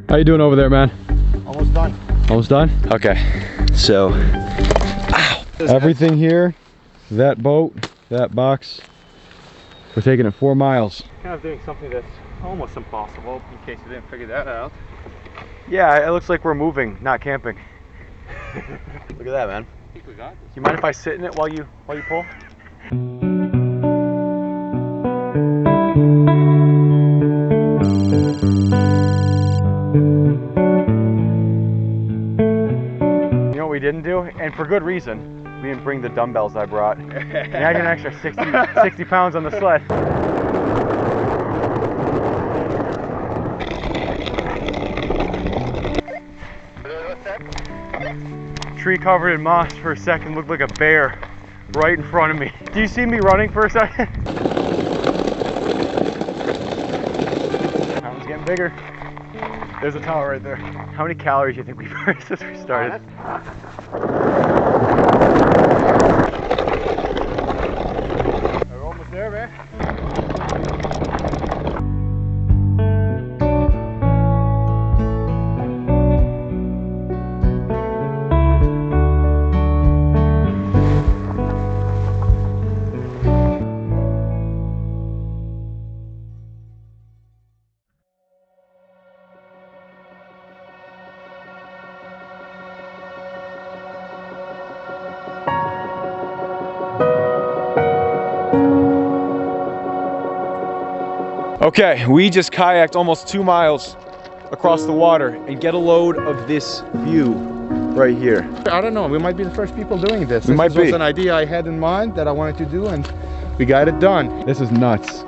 How you doing over there, man? Almost done. Almost done? Okay. So, ow. Everything here, that boat, that box, we're taking it 4 miles. Kind of doing something that's almost impossible, in case you didn't figure that out. Yeah, it looks like we're moving, not camping. Look at that, man. I think we got this. You mind if I sit in it while you pull? You know what we didn't do? And for good reason. We didn't bring the dumbbells I brought. And I get an extra 60 pounds on the sled. Tree covered in moss for a second looked like a bear right in front of me. Do you see me running for a second? Mountain's getting bigger. There's a tower right there. How many calories do you think we burned since we started? We're almost there, man. Okay, we just kayaked almost 2 miles across the water and get a load of this view right here. I don't know, we might be the first people doing this. We might be. This was an idea I had in mind that I wanted to do, and we got it done. This is nuts.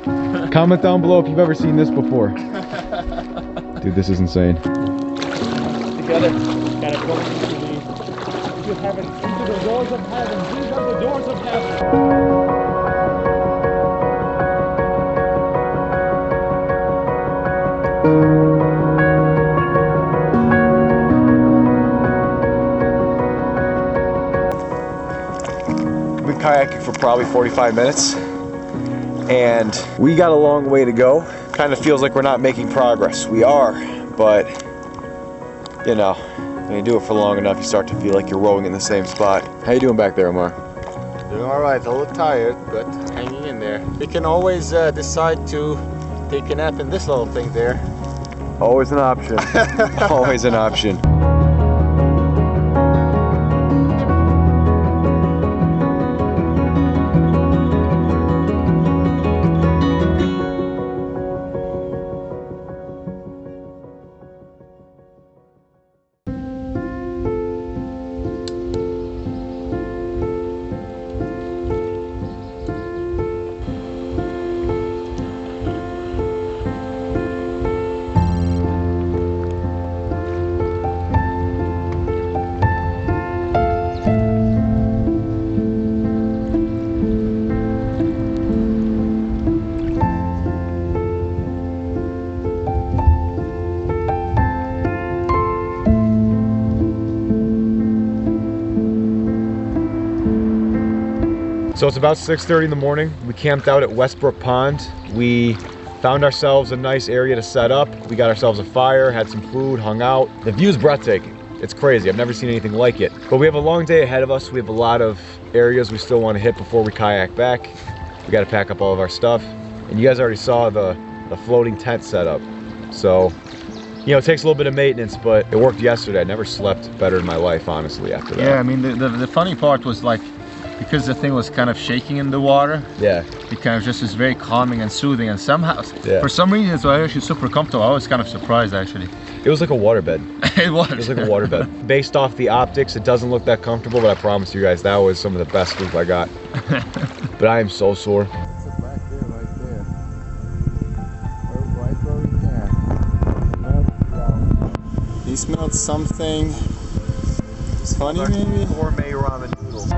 Comment down below if you've ever seen this before. Dude, this is insane. Together, gotta go into heaven, into the doors of heaven. These are the doors of heaven. We've been kayaking for probably 45 minutes and we got a long way to go. Kind of feels like we're not making progress. We are, but you know, when you do it for long enough, you start to feel like you're rowing in the same spot. How you doing back there, Omar? Doing all right, a little tired, but hanging in there. We can always decide to take a nap in this little thing there. Always an option. Always an option. So it's about 6:30 in the morning. We camped out at Westbrook Pond. We found ourselves a nice area to set up. We got ourselves a fire, had some food, hung out. The view's breathtaking. It's crazy. I've never seen anything like it. But we have a long day ahead of us. We have a lot of areas we still want to hit before we kayak back. We got to pack up all of our stuff. And you guys already saw the floating tent setup. So, you know, it takes a little bit of maintenance, but it worked yesterday. I never slept better in my life, honestly, after that. Yeah, I mean, the funny part was like, because the thing was kind of shaking in the water, yeah, it kind of just is very calming and soothing, and somehow, yeah, for some reason, it's actually super comfortable. I was kind of surprised, actually. It was like a waterbed. It was. It was like a waterbed. Based off the optics, it doesn't look that comfortable, but I promise you guys, that was some of the best sleep I got. But I am so sore. Back there, right there. Right where we can. He smelled something. It's funny, maybe? Gourmet ramen noodles.